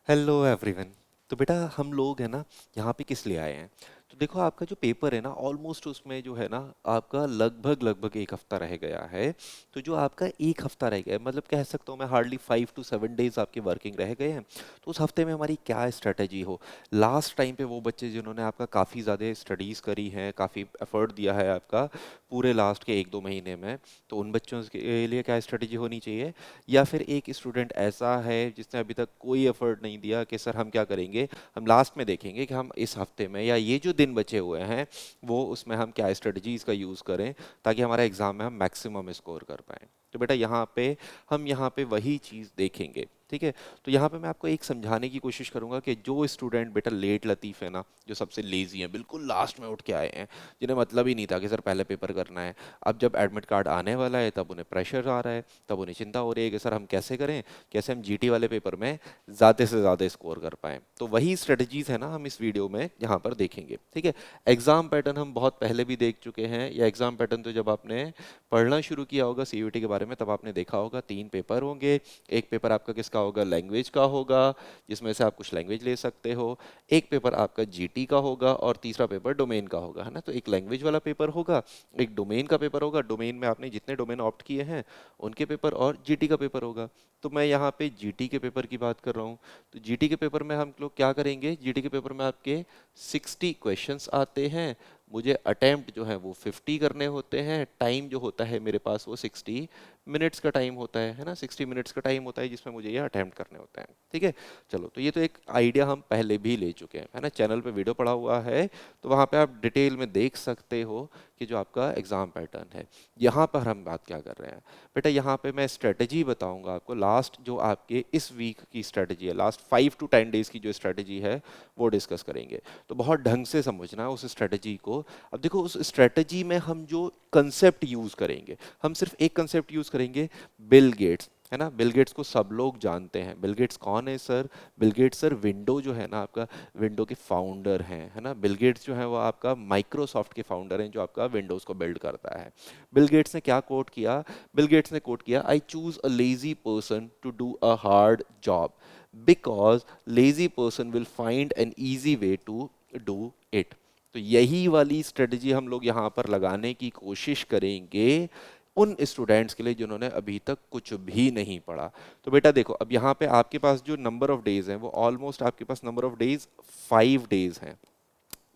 Hello everyone. तो बेटा हम लोग है ना यहाँ पे किस लिए आए हैं? तो देखो आपका जो पेपर है ना ऑलमोस्ट उसमें जो है ना आपका लगभग लगभग एक हफ्ता रह गया है। तो जो आपका एक हफ्ता रह गया है मतलब कह सकता हूँ मैं हार्डली 5 to 7 डेज आपके वर्किंग रह गए हैं। तो उस हफ्ते में हमारी क्या स्ट्रेटेजी हो? लास्ट टाइम पे वो बच्चे जिन्होंने आपका काफ़ी ज़्यादा स्टडीज़ करी हैं, काफ़ी एफर्ट दिया है आपका पूरे लास्ट के 1-2 महीने में, तो उन बच्चों के लिए क्या स्ट्रेटेजी होनी चाहिए? या फिर एक स्टूडेंट ऐसा है जिसने अभी तक कोई एफर्ट नहीं दिया कि सर हम क्या करेंगे, हम लास्ट में देखेंगे कि हम इस हफ्ते में या ये जो दिन बचे हुए हैं वो उसमें हम क्या स्ट्रेटजीज का यूज़ करें ताकि हमारा एग्जाम में हम मैक्सिमम स्कोर कर पाएं। तो बेटा यहाँ पे वही चीज़ देखेंगे। ठीक है। तो यहाँ पे मैं आपको एक समझाने की कोशिश करूंगा कि जो स्टूडेंट बेटा लेट लतीफ़ है ना, जो सबसे लेजी हैं, बिल्कुल लास्ट में उठ के आए हैं, जिन्हें मतलब ही नहीं था कि सर पहले पेपर करना है, अब जब एडमिट कार्ड आने वाला है तब उन्हें प्रेशर आ रहा है, तब उन्हें चिंता हो रही है कि सर हम कैसे करें, कैसे हम जीटी वाले पेपर में ज़्यादा से ज़्यादा स्कोर कर पाएँ। तो वही स्ट्रेटजीज़ है ना हम इस वीडियो में यहाँ पर देखेंगे। ठीक है। एग्ज़ाम पैटर्न हम बहुत पहले भी देख चुके हैं, या एग्ज़ाम पैटर्न तो जब आपने पढ़ना शुरू किया होगा सीयूईटी के बारे में तब आपने देखा होगा 3 पेपर होंगे। एक पेपर आपका किसका होगा? लैंग्वेज का होगा, जिसमें से आप कुछ लैंग्वेज ले सकते हो। एक पेपर आपका जीटी का होगा और तीसरा पेपर डोमेन का होगा, है ना। तो एक लैंग्वेज वाला पेपर होगा, एक डोमेन का पेपर होगा, डोमेन में आपने जितने डोमेन ऑप्ट किए हैं उनके पेपर, और जीटी का पेपर होगा। तो मैं यहाँ पे जीटी के पेपर की बात कर रहा हूँ। तो जीटी के पेपर में हम लोग क्या करेंगे? जीटी के पेपर में आपके 60 क्वेश्चंस आते हैं, मुझे अटेम्प्ट जो है वो 50 करने होते हैं, टाइम जो होता है मेरे पास वो 60 मिनट्स का टाइम होता है ना, 60 मिनट्स का टाइम होता है जिसमें मुझे ये अटेम्प्ट करने होते हैं। ठीक है। चलो, तो ये तो एक आइडिया हम पहले भी ले चुके हैं, है ना, चैनल पे वीडियो पड़ा हुआ है, तो वहाँ पे आप डिटेल में देख सकते हो कि जो आपका एग्जाम पैटर्न है। यहाँ पर हम बात क्या कर रहे हैं बेटा? यहाँ पे मैं स्ट्रेटजी बताऊंगा आपको, लास्ट जो आपके इस वीक की स्ट्रेटजी है, लास्ट 5 to 10 डेज की जो स्ट्रेटजी है वो डिस्कस करेंगे। तो बहुत ढंग से समझना उस स्ट्रेटजी को। अब देखो उस स्ट्रेटजी में हम जो कंसेप्ट यूज करेंगे, हम सिर्फ एक कंसेप्ट यूज करेंगे, बिल गेट्स, है ना। बिल गेट्स को सब लोग जानते हैं। बिल गेट्स कौन है sir? Bill Gates sir window जो है ना आपका, विंडो के फाउंडर हैं, है ना। बिल गेट्स जो है वो आपका माइक्रोसॉफ्ट के फाउंडर हैं, जो आपका विंडोज को बिल्ड करता है। बिल गेट्स ने क्या कोट किया? बिल गेट्स ने कोट किया, I choose a lazy person to do a hard job because lazy person will find an easy way to do it. तो यही वाली स्ट्रेटजी हम लोग यहाँ पर लगाने की कोशिश करेंगे उन स्टूडेंट्स के लिए जिन्होंने अभी तक कुछ भी नहीं पढ़ा। तो बेटा देखो, अब यहाँ पे आपके पास जो नंबर ऑफ डेज हैं वो ऑलमोस्ट आपके पास नंबर ऑफ डेज 5 डेज हैं।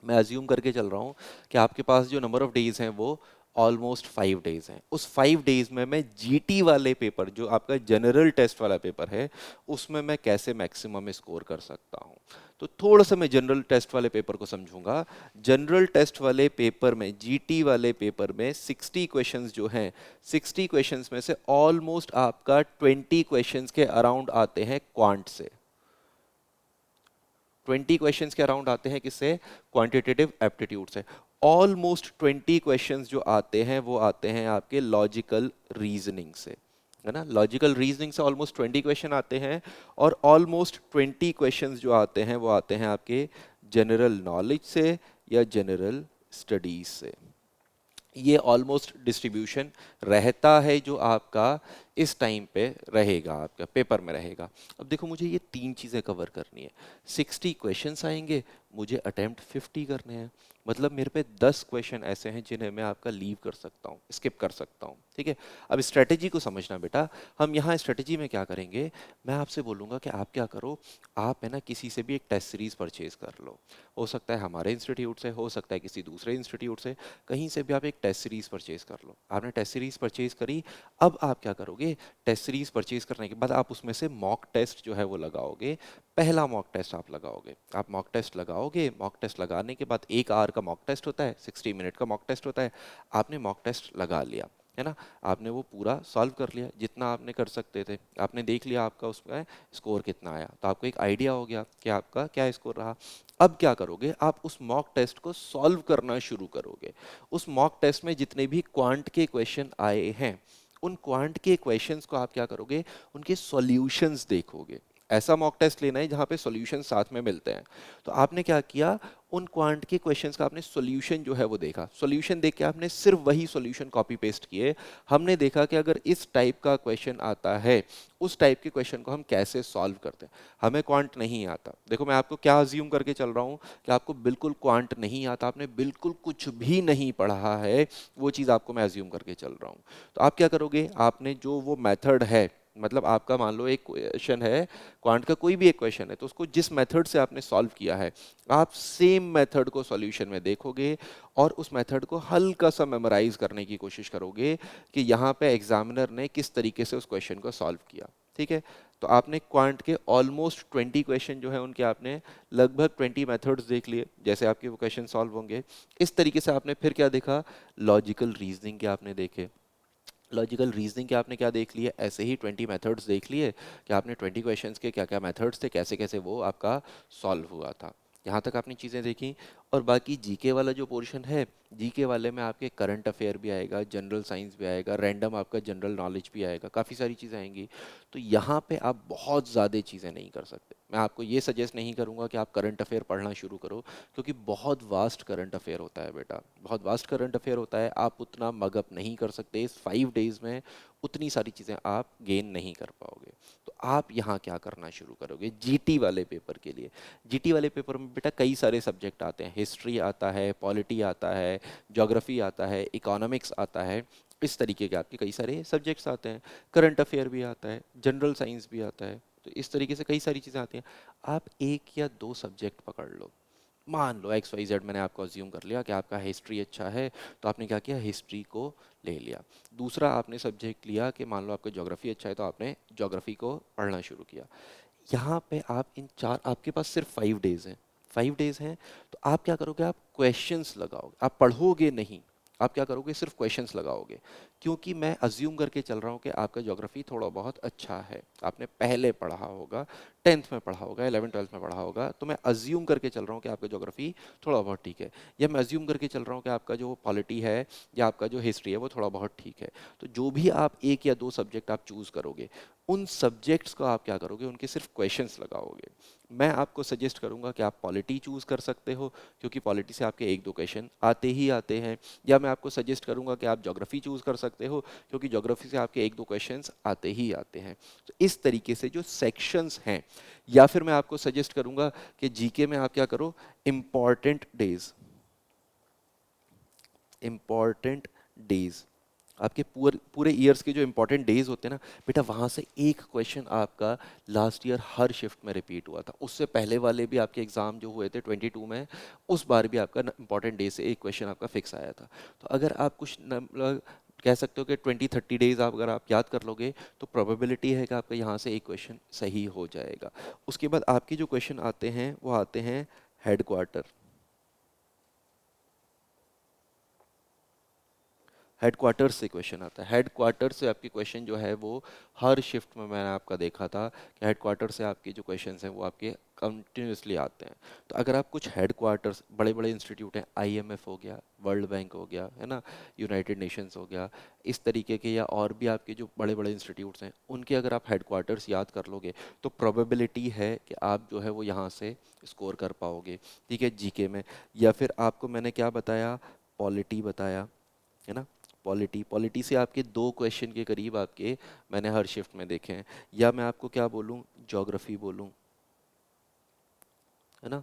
मैं अज्यूम करके चल रहा हूँ कि आपके पास जो नंबर ऑफ डेज हैं वो ऑलमोस्ट 5 डेज हैं। उस 5 डेज में मैं जीटी वाले पेपर, जो आपका जनरल टेस्ट वाला पेपर है, उसमें मैं कैसे मैक्सिमम स्कोर कर सकता हूँ। तो थोड़ा सा मैं जनरल टेस्ट वाले पेपर को समझूंगा। जनरल टेस्ट वाले पेपर में, जीटी वाले पेपर में 60 क्वेश्चंस जो हैं, 60 क्वेश्चंस में से ऑलमोस्ट आपका 20 क्वेश्चंस के अराउंड आते हैं क्वांट से। 20 क्वेश्चंस के अराउंड आते हैं किससे? क्वांटिटेटिव एप्टीट्यूड से। ऑलमोस्ट 20 क्वेश्चंस जो आते हैं वो आते हैं आपके लॉजिकल रीजनिंग से, है ना। लॉजिकल रीजनिंग से ऑलमोस्ट 20 क्वेश्चन आते हैं, और ऑलमोस्ट 20 क्वेश्चंस जो आते हैं वो आते हैं आपके जनरल नॉलेज से या जनरल स्टडीज से। ये ऑलमोस्ट डिस्ट्रीब्यूशन रहता है जो आपका इस टाइम पे रहेगा, आपका पेपर में रहेगा। अब देखो मुझे ये 3 चीज़ें कवर करनी है। 60 क्वेश्चंस आएंगे, मुझे अटेम्प्ट 50 करने हैं, मतलब मेरे पे 10 क्वेश्चन ऐसे हैं जिन्हें मैं आपका लीव कर सकता हूँ, स्किप कर सकता हूँ। ठीक है। अब स्ट्रेटेजी को समझना बेटा। हम यहाँ स्ट्रेटेजी में क्या करेंगे, मैं आपसे बोलूँगा कि आप क्या करो, आप है ना किसी से भी एक टेस्ट सीरीज परचेज कर लो। हो सकता है हमारे इंस्टीट्यूट से, हो सकता है किसी दूसरे इंस्टीट्यूट से, कहीं से भी आप एक टेस्ट सीरीज परचेज कर लो। आपने टेस्ट सीरीज परचेज करी, अब आप क्या करोगे, टेस्ट सीरीज परचेज करने के बाद आप उसमें से मॉक टेस्ट जो है वो लगाओगे। पहला मॉक टेस्ट आप लगाओगे, आप मॉक टेस्ट लगाओगे। मॉक टेस्ट लगाने के बाद 1 आवर का मॉक टेस्ट होता है, 60 मिनट का मॉक टेस्ट होता है। आपने मॉक टेस्ट लगा लिया, है ना, आपने वो पूरा सॉल्व कर लिया जितना आपने कर सकते थे, आपने देख लिया आपका उसमें स्कोर कितना आया, तो आपको एक आइडिया हो गया कि आपका क्या स्कोर रहा। अब क्या करोगे, आप उस मॉक टेस्ट को सॉल्व करना शुरू करोगे। उस मॉक टेस्ट में जितने भी क्वांट के क्वेश्चन आए हैं, उन क्वांट के क्वेश्चंस को आप क्या करोगे, उनके सॉल्यूशंस देखोगे। ऐसा मॉक टेस्ट लेना है जहाँ पे सॉल्यूशन साथ में मिलते हैं। तो आपने क्या किया, उन क्वांट के क्वेश्चंस का आपने सॉल्यूशन जो है वो देखा, सॉल्यूशन देख के आपने सिर्फ वही सॉल्यूशन कॉपी पेस्ट किए। हमने देखा कि अगर इस टाइप का क्वेश्चन आता है, उस टाइप के क्वेश्चन को हम कैसे सॉल्व करते हैं। हमें क्वांट नहीं आता, देखो मैं आपको क्या अज्यूम करके चल रहा हूँ कि आपको बिल्कुल क्वांट नहीं आता, आपने बिल्कुल कुछ भी नहीं पढ़ा है, वो चीज़ आपको मैं अज्यूम करके चल रहा हूँ। तो आप क्या करोगे, आपने जो वो मेथड है, मतलब आपका मान लो एक क्वेश्चन है, क्वांट का कोई भी एक क्वेश्चन है, तो उसको जिस मेथड से आपने सॉल्व किया है, आप सेम मेथड को सॉल्यूशन में देखोगे और उस मेथड को हल्का सा मेमोराइज करने की कोशिश करोगे कि यहाँ पे एग्जामिनर ने किस तरीके से उस क्वेश्चन को सॉल्व किया। ठीक है, तो आपने क्वांट के ऑलमोस्ट 20 क्वेश्चन जो है उनके आपने लगभग 20 मेथड्स देख लिए, जैसे आपके वो क्वेश्चन सॉल्व होंगे। इस तरीके से आपने फिर क्या देखा, लॉजिकल रीजनिंग के आपने देखे। लॉजिकल रीजनिंग के आपने क्या देख लिए, ऐसे ही 20 मेथड्स देख लिए कि आपने 20 क्वेश्चंस के क्या क्या मेथड्स थे, कैसे कैसे वो आपका सॉल्व हुआ था। यहाँ तक आपने चीज़ें देखी। और बाकी जीके वाला जो पोर्शन है, जीके वाले में आपके करंट अफेयर भी आएगा, जनरल साइंस भी आएगा, रैंडम आपका जनरल नॉलेज भी आएगा, काफ़ी सारी चीज़ें आएंगी। तो यहाँ पे आप बहुत ज़्यादा चीज़ें नहीं कर सकते। मैं आपको ये सजेस्ट नहीं करूँगा कि आप करंट अफेयर पढ़ना शुरू करो, क्योंकि बहुत वास्ट करंट अफेयर होता है बेटा, बहुत वास्ट करंट अफेयर होता है। आप उतना मगअप नहीं कर सकते इस 5 डेज में, उतनी सारी चीज़ें आप गेन नहीं कर पाओगे। तो आप यहाँ क्या करना शुरू करोगे जीटी वाले पेपर के लिए। जीटी वाले पेपर में बेटा कई सारे सब्जेक्ट आते हैं, हिस्ट्री आता है, पॉलिटी आता है, ज्योग्राफी आता है, इकोनॉमिक्स आता है, इस तरीके के आपके कई सारे सब्जेक्ट्स आते हैं। करंट अफेयर भी आता है, जनरल साइंस भी आता है, तो इस तरीके से कई सारी चीज़ें आती हैं। आप एक या दो सब्जेक्ट पकड़ लो। मान लो एक्स वाई जेड, मैंने आपको अज्यूम कर लिया कि आपका हिस्ट्री अच्छा है, तो आपने क्या किया, हिस्ट्री को ले लिया। दूसरा आपने सब्जेक्ट लिया कि मान लो आपका ज्योग्राफी अच्छा है, तो आपने ज्योग्राफी को पढ़ना शुरू किया। यहाँ पे आप इन चार, आपके पास सिर्फ 5 डेज हैं, 5 डेज हैं, तो आप क्या करोगे, आप क्वेश्चंस लगाओगे, आप पढ़ोगे नहीं। आप क्या करोगे, सिर्फ क्वेश्चंस लगाओगे। क्योंकि मैं अज्यूम करके चल रहा हूँ कि आपका ज्योग्राफी थोड़ा बहुत अच्छा है, आपने पहले पढ़ा होगा, 10th में पढ़ा होगा, 11th 12th में पढ़ा होगा, तो मैं अज्यूम करके चल रहा हूँ कि आपका ज्योग्राफी थोड़ा बहुत ठीक है। या मैं अज्यूम करके चल रहा हूँ कि आपका जो पॉलिटी है या आपका जो हिस्ट्री है वो थोड़ा बहुत ठीक है। तो जो भी आप एक या दो सब्जेक्ट आप चूज़ करोगे, उन सब्जेक्ट्स को आप क्या करोगे, उनके सिर्फ क्वेश्चंस लगाओगे। मैं आपको सजेस्ट करूंगा कि आप पॉलिटी चूज़ कर सकते हो, क्योंकि पॉलिटी से आपके एक दो क्वेश्चन आते ही आते हैं। या मैं आपको सजेस्ट करूंगा कि आप ज्योग्राफी चूज़ कर सकते हो, क्योंकि ज्योग्राफी से आपके एक दो क्वेश्चंस आते ही आते हैं। तो इस तरीके से जो सेक्शंस हैं, या फिर मैं आपको सजेस्ट करूंगा कि जीके में आप क्या करो, इम्पॉर्टेंट डेज, इम्पॉर्टेंट डेज, आपके पूरे पूरे ईयर्स के जो इंपॉर्टेंट डेज होते हैं ना बेटा, वहाँ से एक क्वेश्चन आपका लास्ट ईयर हर शिफ्ट में रिपीट हुआ था। उससे पहले वाले भी आपके एग्जाम जो हुए थे 22 में, उस बार भी आपका इंपॉर्टेंट डे से एक क्वेश्चन आपका फिक्स आया था। तो अगर आप कुछ मतलब कह सकते हो कि 20-30 डेज आप अगर आप याद कर लोगे, तो प्रोबेबिलिटी है कि आपका यहाँ से एक क्वेश्चन सही हो जाएगा। उसके बाद आपके जो क्वेश्चन आते हैं वो आते हैं हेड क्वार्टर। हेडक्वार्टर से क्वेश्चन आता है, हेडक्वार्टर से आपके क्वेश्चन जो है वो हर शिफ्ट में मैंने आपका देखा था कि हेडक्वार्टर से आपके जो क्वेश्चंस हैं वो आपके कंटिन्यूसली आते हैं। तो अगर आप कुछ हेडक्वार्टर्स, बड़े बड़े इंस्टीट्यूट हैं, आईएमएफ हो गया, वर्ल्ड बैंक हो गया, है ना, यूनाइटेड नेशंस हो गया, इस तरीके के, या और भी आपके जो बड़े बड़े इंस्टीट्यूट्स हैं, उनके अगर आप हेडक्वार्टर्स याद कर लोगे, तो प्रोबेबिलिटी है कि आप जो है वो यहाँ से स्कोर कर पाओगे। ठीक है, जीके में। या फिर आपको मैंने क्या बताया, पॉलिटी बताया, है ना, पॉलिटी, पॉलिटी से आपके दो क्वेश्चन के करीब आपके मैंने हर शिफ्ट में देखे हैं। या मैं आपको क्या बोलूं, ज्योग्राफी बोलूं, है ना,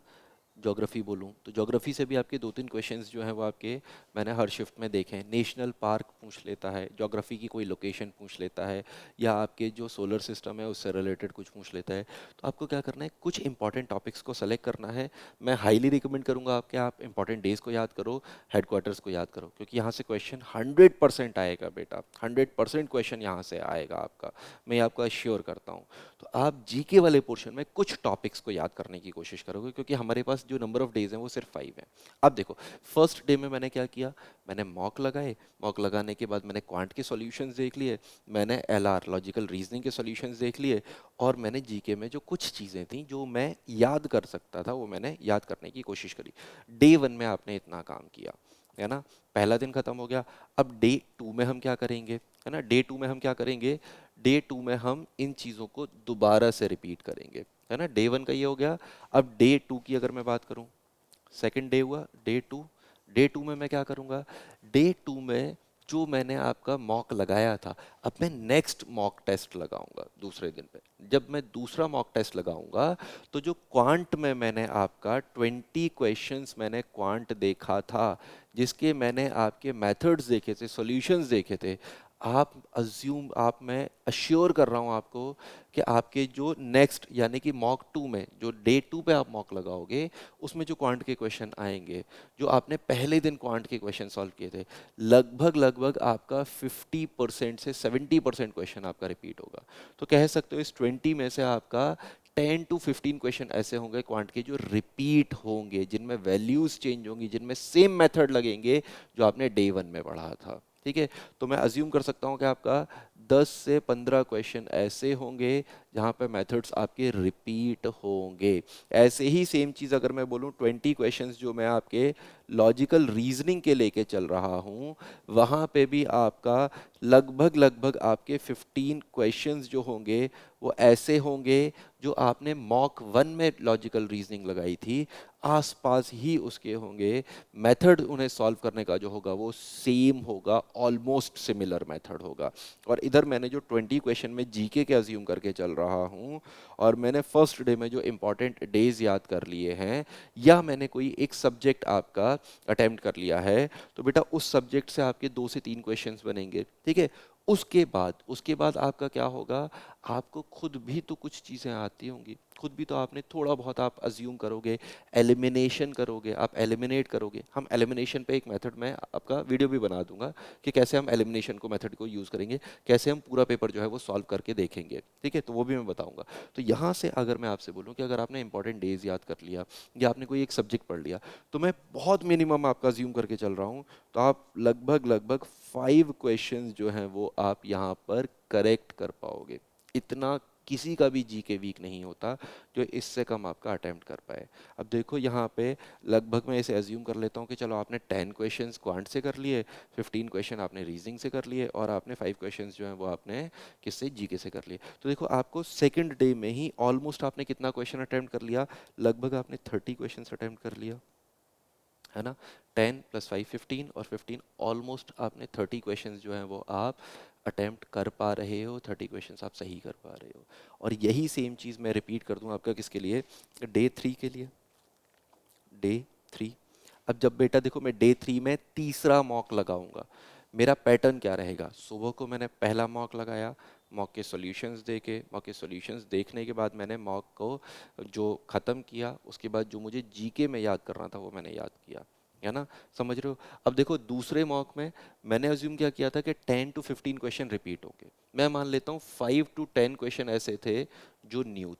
ज्योग्राफी बोलूं, तो ज्योग्राफी से भी आपके दो तीन क्वेश्चंस जो हैं वो आपके मैंने हर शिफ्ट में देखे हैं। नेशनल पार्क पूछ लेता है, ज्योग्राफी की कोई लोकेशन पूछ लेता है, या आपके जो सोलर सिस्टम है उससे रिलेटेड कुछ पूछ लेता है। तो आपको क्या करना है, कुछ इंपॉर्टेंट टॉपिक्स को सेलेक्ट करना है। मैं हाईली रिकमेंड करूंगा आपके, आप इंपॉर्टेंट डेज को याद करो, हेडक्वार्टर्स को याद करो, क्योंकि यहाँ से क्वेश्चन 100% आएगा बेटा, 100% क्वेश्चन यहाँ से आएगा आपका, मैं आपको अश्योर करता हूँ। तो आप जीके वाले पोर्शन में कुछ टॉपिक्स को याद करने की कोशिश करोगे, क्योंकि हमारे पास जो नंबर ऑफ डेज हैं वो सिर्फ 5 हैं। अब देखो, फर्स्ट डे में मैंने क्या किया, मैंने मॉक लगाए, मॉक लगाने के बाद मैंने क्वांट के सॉल्यूशंस देख लिए, मैंने एलआर लॉजिकल रीजनिंग के सॉल्यूशंस देख लिए, और मैंने जीके में जो कुछ चीज़ें थी जो मैं याद कर सकता था वो मैंने याद करने की कोशिश करी। डे 1 में आपने इतना काम किया। है ना। पहला दिन खत्म हो गया। अब डे टू में हम क्या करेंगे, है ना, डे टू में हम क्या करेंगे, डे टू में हम इन चीज़ों को दोबारा से रिपीट करेंगे, है ना। डे वन का ये हो गया। अब डे टू की अगर मैं बात करूं, सेकंड डे हुआ, डे टू। डे टू में मैं क्या करूंगा, डे टू में जो मैंने आपका मॉक लगाया था, अब मैं नेक्स्ट मॉक टेस्ट लगाऊंगा दूसरे दिन पे। जब मैं दूसरा मॉक टेस्ट लगाऊंगा, तो जो क्वांट में मैंने आपका 20 क्वेश्चंस मैंने क्वांट देखा था, जिसके मैंने आपके मेथड्स देखे थे, सॉल्यूशंस देखे थे, आप अज्यूम, आप, मैं अश्योर कर रहा हूं आपको कि आपके जो नेक्स्ट यानी कि मॉक टू में, जो डे टू पे आप मॉक लगाओगे, उसमें जो क्वांट के क्वेश्चन आएंगे, जो आपने पहले दिन क्वांट के क्वेश्चन सॉल्व किए थे, लगभग लगभग आपका 50% से 70% क्वेश्चन आपका रिपीट होगा। तो कह सकते हो इस 20 में से आपका 10 to 15 क्वेश्चन ऐसे होंगे क्वांट के जो रिपीट होंगे, जिनमें वैल्यूज चेंज होंगी, जिनमें सेम मेथड लगेंगे जो आपने डे वन में पढ़ा था। ठीक है। तो मैं अज्यूम कर सकता हूं कि आपका 10 से 15 क्वेश्चन ऐसे होंगे जहां पे मेथड्स आपके रिपीट होंगे। ऐसे ही सेम चीज अगर मैं बोलूं, 20 क्वेश्चंस जो मैं आपके लॉजिकल रीजनिंग के लेके चल रहा हूं, वहां पे भी आपका लगभग लगभग आपके 15 क्वेश्चंस जो होंगे वो ऐसे होंगे जो आपने मॉक वन में लॉजिकल रीजनिंग लगाई थी, आसपास ही उसके होंगे। मेथड उन्हें सॉल्व करने का जो होगा वो सेम होगा, ऑलमोस्ट सिमिलर मेथड होगा। और इधर मैंने जो 20 क्वेश्चन में जीके के अज्यूम करके चल रहा हूँ, और मैंने फर्स्ट डे में जो इंपॉर्टेंट डेज याद कर लिए हैं, या मैंने कोई एक सब्जेक्ट आपका अटेम्प्ट कर लिया है, तो बेटा उस सब्जेक्ट से आपके 2 से 3 क्वेश्चंस बनेंगे। ठीक है। उसके बाद आपका क्या होगा, आपको खुद भी तो कुछ चीज़ें आती होंगी, खुद भी तो आपने थोड़ा बहुत आप अज्यूम करोगे, एलिमिनेशन करोगे, आप एलिमिनेट करोगे। हम एलिमिनेशन पे एक मेथड में आपका वीडियो भी बना दूंगा कि कैसे हम एलिमिनेशन को मेथड को यूज़ करेंगे, कैसे हम पूरा पेपर जो है वो सॉल्व करके देखेंगे। ठीक है, तो वो भी मैं बताऊंगा। तो यहाँ से अगर मैं आपसे बोलूँ कि अगर आपने इंपॉर्टेंट डेज याद कर लिया, या आपने कोई एक सब्जेक्ट पढ़ लिया, तो मैं बहुत मिनिमम आपका अज्यूम करके चल रहा हूँ, तो आप लगभग लगभग 5 क्वेश्चंस जो हैं वो आप यहाँ पर करेक्ट कर पाओगे। इतना किसी का भी जीके वीक नहीं होता जो इससे कम आपका अटेम्प्ट कर पाए। अब देखो यहाँ पे लगभग मैं इसे एज्यूम कर लेता हूँ कि चलो आपने 10 क्वेश्चंस क्वांट से कर लिए, 15 क्वेश्चन आपने रीजनिंग से कर लिए, और आपने 5 क्वेश्चंस जो हैं वो आपने किससे, जीके से कर लिए। तो देखो आपको सेकंड डे में ही ऑलमोस्ट आपने कितना क्वेश्चन अटेम्प्ट कर लिया, लगभग आपने 30 क्वेश्चन अटेम्प्ट कर लिया, है ना। 10 + 5 15, और 15 ऑलमोस्ट आपने 30 क्वेश्चंस जो हैं वो आप अटेम्प्ट कर पा रहे हो, 30 क्वेश्चंस आप सही कर पा रहे हो। और यही सेम चीज़ मैं रिपीट कर दूं आपका किसके लिए, डे थ्री के लिए। डे थ्री, अब जब बेटा देखो मैं डे थ्री में तीसरा मॉक लगाऊंगा, मेरा पैटर्न क्या रहेगा, सुबह को मैंने पहला मॉक लगाया, मॉक के सॉल्यूशंस देखे, मॉक के सॉल्यूशंस देखने के बाद मैंने मॉक को जो ख़त्म किया, उसके बाद जो मुझे जीके में याद करना था वो मैंने याद किया, है ना। समझ रहे हो। अब देखो दूसरे मॉक में मैंने अज्यूम क्या किया था कि 10 to 15 क्वेश्चन रिपीट होंगे। मैं मान लेता हूँ 5 to 10 क्वेश्चन ऐसे थे जो न्यू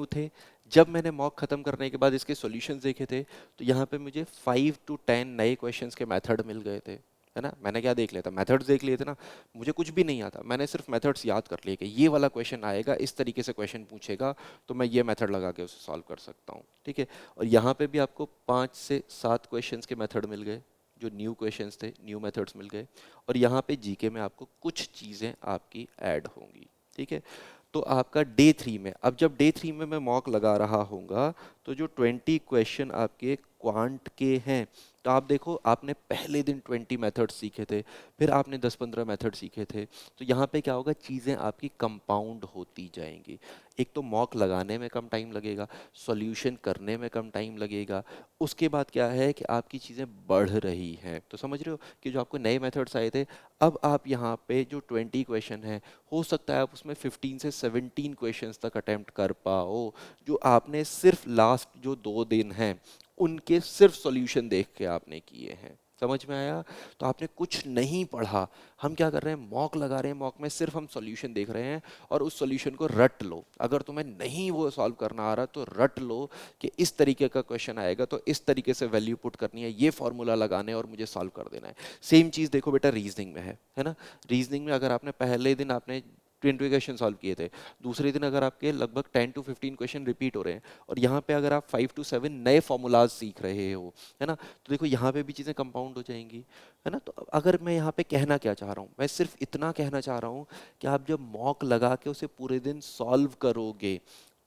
थे। जब मैंने मॉक खत्म करने के बाद इसके सॉल्यूशंस देखे थे, तो यहाँ पे मुझे 5 to 10 नए क्वेश्चंस के मेथड मिल गए थे, है ना। मैंने क्या देख लिया था, मेथड्स देख लिए थे ना। मुझे कुछ भी नहीं आता, मैंने सिर्फ मेथड्स याद कर लिए कि ये वाला क्वेश्चन आएगा, इस तरीके से क्वेश्चन पूछेगा, तो मैं ये मेथड लगा के उसे सॉल्व कर सकता हूँ। ठीक है। और यहाँ पे भी आपको 5 से 7 क्वेश्चंस के मेथड मिल गए, जो न्यू क्वेश्चंस थे, न्यू मेथड्स मिल गए। और यहाँ पे जीके में आपको कुछ चीज़ें आपकी ऐड होंगी। ठीक है। तो आपका डे थ्री में, अब जब डे थ्री में मैं मॉक लगा रहा हूँगा, तो जो 20 क्वेश्चन आपके क्वांट के हैं, तो आप देखो आपने पहले दिन 20 मेथड सीखे थे, फिर आपने 10 15 मेथड सीखे थे, तो यहाँ पे क्या होगा, चीज़ें आपकी कंपाउंड होती जाएंगी। एक तो मॉक लगाने में कम टाइम लगेगा, सॉल्यूशन करने में कम टाइम लगेगा, उसके बाद क्या है कि आपकी चीज़ें बढ़ रही हैं। तो समझ रहे हो कि जो आपको नए मेथड्स आए थे, अब आप यहाँ पे जो 20 क्वेश्चन हैं, हो सकता है आप उसमें 15 से 17 क्वेश्चंस तक अटेम्प्ट कर पाओ, जो आपने सिर्फ लास्ट जो 2 दिन हैं उनके सिर्फ सॉल्यूशन देख के आपने किए हैं। समझ में आया। तो आपने कुछ नहीं पढ़ा, हम क्या कर रहे हैं, मॉक लगा रहे हैं, मॉक में सिर्फ हम सॉल्यूशन देख रहे हैं, और उस सॉल्यूशन को रट लो। अगर तुम्हें नहीं वो सॉल्व करना आ रहा तो रट लो कि इस तरीके का क्वेश्चन आएगा तो इस तरीके से वैल्यू पुट करनी है, ये फॉर्मूला लगाने और मुझे सॉल्व कर देना है। सेम चीज़ देखो बेटा रीजनिंग में है ना। रीजनिंग में अगर आपने पहले दिन आपने 20 क्वेश्चन सॉल्व किए थे, दूसरे दिन अगर आपके लगभग 10 to 15 क्वेश्चन रिपीट हो रहे हैं, और यहाँ पे अगर आप 5 to 7 नए फॉर्मूलाज सीख रहे हो, है ना, तो देखो यहाँ पे भी चीज़ें कंपाउंड हो जाएंगी, है ना। तो अगर मैं यहाँ पे कहना क्या चाह रहा हूँ, मैं सिर्फ इतना कहना चाह रहा हूँ कि आप जब मॉक लगा के उसे पूरे दिन सॉल्व करोगे,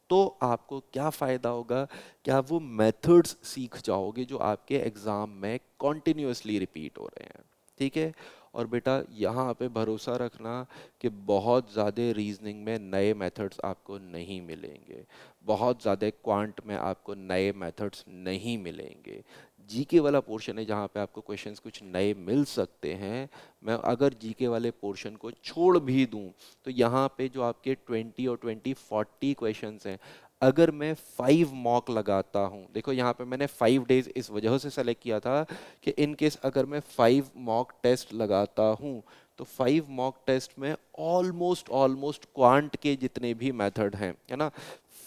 तो आपको क्या फ़ायदा होगा कि आप वो मेथड्स सीख जाओगे जो आपके एग्ज़ाम में कॉन्टिन्यूसली रिपीट हो रहे हैं, ठीक है। और बेटा यहाँ पे भरोसा रखना कि बहुत ज़्यादा रीजनिंग में नए मेथड्स आपको नहीं मिलेंगे, बहुत ज़्यादा क्वांट में आपको नए मेथड्स नहीं मिलेंगे। जीके वाला पोर्शन है जहाँ पे आपको क्वेश्चंस कुछ नए मिल सकते हैं। मैं अगर जीके वाले पोर्शन को छोड़ भी दूँ, तो यहाँ पे जो आपके 20 और 20 40 क्वेश्चंस हैं, अगर मैं 5 मॉक लगाता हूँ, देखो यहाँ पे मैंने 5 डेज इस वजह से सेलेक्ट किया था कि इन केस अगर मैं 5 मॉक टेस्ट लगाता हूँ, तो 5 मॉक टेस्ट में ऑलमोस्ट ऑलमोस्ट क्वांट के जितने भी मेथड हैं, है ना,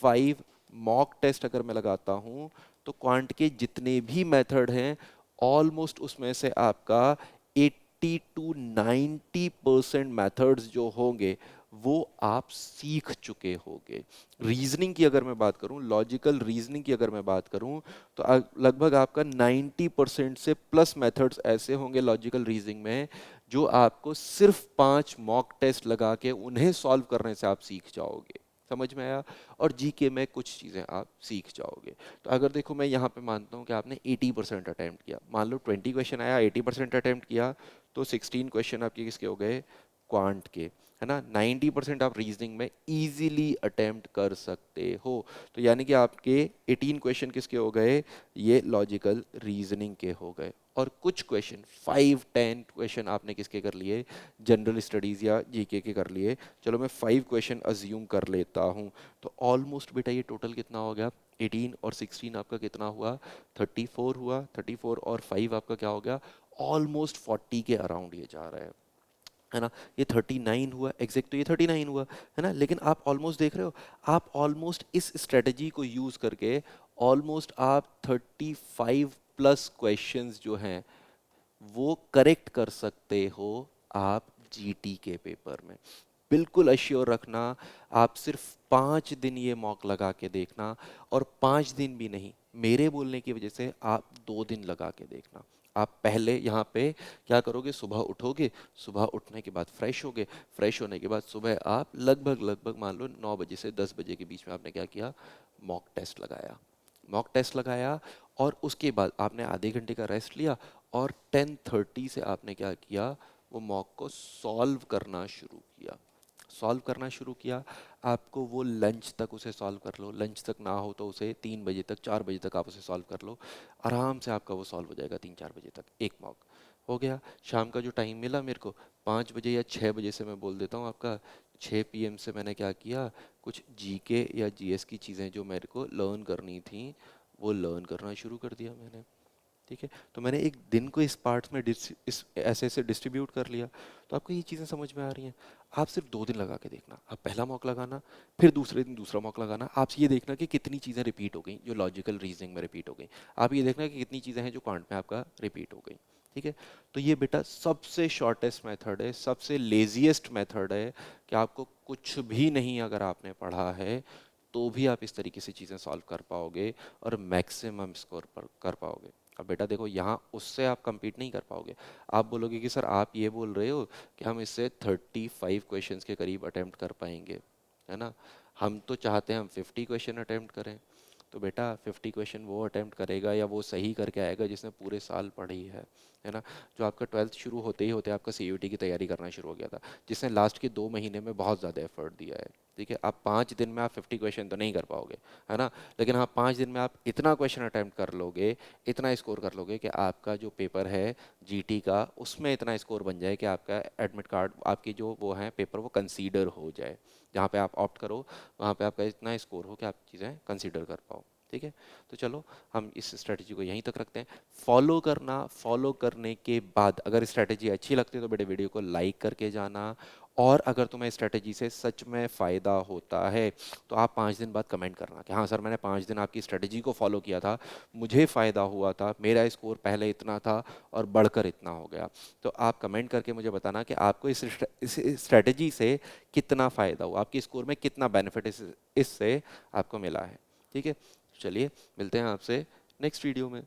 5 मॉक टेस्ट अगर मैं लगाता हूँ, तो क्वांट के जितने भी मेथड हैं, ऑलमोस्ट उसमें से आपका 80 to 90% मेथड्स जो होंगे वो आप सीख चुके होंगे। रीजनिंग की अगर मैं बात करूं, लॉजिकल रीजनिंग की अगर मैं बात करूं, तो लगभग आपका 90% से प्लस मेथड्स ऐसे होंगे लॉजिकल रीजनिंग में जो आपको सिर्फ 5 मॉक टेस्ट लगा के उन्हें सॉल्व करने से आप सीख जाओगे। समझ में आया। और जीके में कुछ चीज़ें आप सीख जाओगे। तो अगर देखो मैं यहाँ पे मानता हूँ कि आपने 80% अटेम्प्ट किया, मान लो 20 क्वेश्चन आया, 80% अटेम्प्ट किया, तो 16 क्वेश्चन आपके किसके हो गए, क्वांट के, है ना। 90% आप रीजनिंग में इजीली अटेम्प्ट कर सकते हो। तो यानी कि आपके 18 क्वेश्चन किसके हो गए, ये लॉजिकल रीजनिंग के हो गए। और कुछ क्वेश्चन 5-10 क्वेश्चन आपने किसके कर लिए, जनरल स्टडीज या जीके के कर लिए। चलो मैं 5 क्वेश्चन अज्यूम कर लेता हूँ, तो ऑलमोस्ट बेटा ये टोटल कितना हो गया, 18 और 16 आपका कितना हुआ, 34 हुआ। 34 और 5 आपका क्या हो गया, ऑलमोस्ट 40 के अराउंड ये जा रहा है ना। ये 39 हुआ एग्जैक्ट, तो ये 39 हुआ, है ना। लेकिन आप ऑलमोस्ट देख रहे हो, आप ऑलमोस्ट इस स्ट्रेटजी को यूज करके ऑलमोस्ट आप 35 प्लस क्वेश्चंस जो हैं वो करेक्ट कर सकते हो आप जीटी के पेपर में। बिल्कुल अश्योर रखना, आप सिर्फ 5 दिन ये मॉक लगा के देखना, और 5 दिन भी नहीं, मेरे बोलने की वजह से आप 2 दिन लगा के देखना। आप पहले यहाँ पे क्या करोगे, सुबह उठोगे, सुबह उठने के बाद फ्रेश होगे, फ्रेश होने के बाद सुबह आप लगभग लगभग मान लो 9 बजे से 10 बजे के बीच में आपने क्या किया, मॉक टेस्ट लगाया। मॉक टेस्ट लगाया और उसके बाद आपने आधे घंटे का रेस्ट लिया, और 10:30 से आपने क्या किया, वो मॉक को सॉल्व करना शुरू किया। सॉल्व करना शुरू किया, आपको वो लंच तक उसे सॉल्व कर लो, लंच तक ना हो तो उसे 3 बजे तक, 4 बजे तक आप उसे सॉल्व कर लो, आराम से आपका वो सॉल्व हो जाएगा 3-4 बजे तक। एक मॉक हो गया। शाम का जो टाइम मिला मेरे को, 5 बजे या 6 बजे से, मैं बोल देता हूँ आपका 6 PM से मैंने क्या किया, कुछ जीके या जीएस की चीज़ें जो मेरे को लर्न करनी थी वो लर्न करना शुरू कर दिया मैंने। ठीक है, तो मैंने एक दिन को इस पार्ट्स में इस ऐसे ऐसे डिस्ट्रीब्यूट कर लिया। तो आपको ये चीज़ें समझ में आ रही हैं। आप सिर्फ 2 दिन लगा के देखना, आप पहला मॉक लगाना, फिर दूसरे दिन दूसरा मॉक लगाना। आप ये देखना कि कितनी चीज़ें रिपीट हो गई जो लॉजिकल रीजनिंग में रिपीट हो गई। आप ये देखना कि कितनी चीज़ें हैं जो क्वांट में आपका रिपीट हो गई। ठीक है, तो ये बेटा सबसे शॉर्टेस्ट मेथड है, सबसे लेजिएस्ट मेथड है कि आपको कुछ भी नहीं अगर आपने पढ़ा है तो भी आप इस तरीके से चीज़ें सॉल्व कर पाओगे और मैक्सिमम स्कोर पर कर पाओगे। अब बेटा देखो यहाँ उससे आप compete नहीं कर पाओगे। आप बोलोगे कि सर आप ये बोल रहे हो कि हम इससे 35 क्वेश्चंस के करीब अटेम्प्ट कर पाएंगे, है ना। हम तो चाहते हैं हम 50 क्वेश्चन अटेम्प्ट करें। तो बेटा 50 क्वेश्चन वो अटेम्प्ट करेगा या वो सही करके आएगा जिसने पूरे साल पढ़ी है ना। जो आपका 12th शुरू होते ही होते आपका सीयूईटी की तैयारी करना शुरू हो गया था, जिसने लास्ट के 2 महीने में बहुत ज़्यादा एफर्ट दिया है। ठीक है, आप 5 दिन में आप 50 क्वेश्चन तो नहीं कर पाओगे, है ना। लेकिन हाँ 5 दिन में आप इतना क्वेश्चन अटेम्प्ट कर लोगे, इतना स्कोर कर लोगे कि आपका जो पेपर है जीटी का उसमें इतना स्कोर बन जाए कि आपका एडमिट कार्ड, आपकी जो वो है पेपर, वो कंसीडर हो जाए। जहाँ पे आप ऑप्ट करो वहाँ पे आपका इतना स्कोर हो कि आप चीज़ें कंसीडर कर पाओ। ठीक है। तो चलो हम इस स्ट्रेटजी को यहीं तक रखते हैं। फॉलो करना, फॉलो करने के बाद अगर स्ट्रेटजी अच्छी लगती है तो बेटे वीडियो को लाइक करके जाना। और अगर तुम्हें स्ट्रेटजी से सच में फ़ायदा होता है तो आप 5 दिन बाद कमेंट करना कि हाँ सर मैंने 5 दिन आपकी स्ट्रेटजी को फॉलो किया था, मुझे फ़ायदा हुआ था, मेरा स्कोर पहले इतना था और बढ़कर इतना हो गया। तो आप कमेंट करके मुझे बताना कि आपको इस स्ट्रेटजी से कितना फ़ायदा हुआ, आपके स्कोर में कितना बेनिफिट इससे आपको मिला है। ठीक है, चलिए मिलते हैं आपसे नेक्स्ट वीडियो में।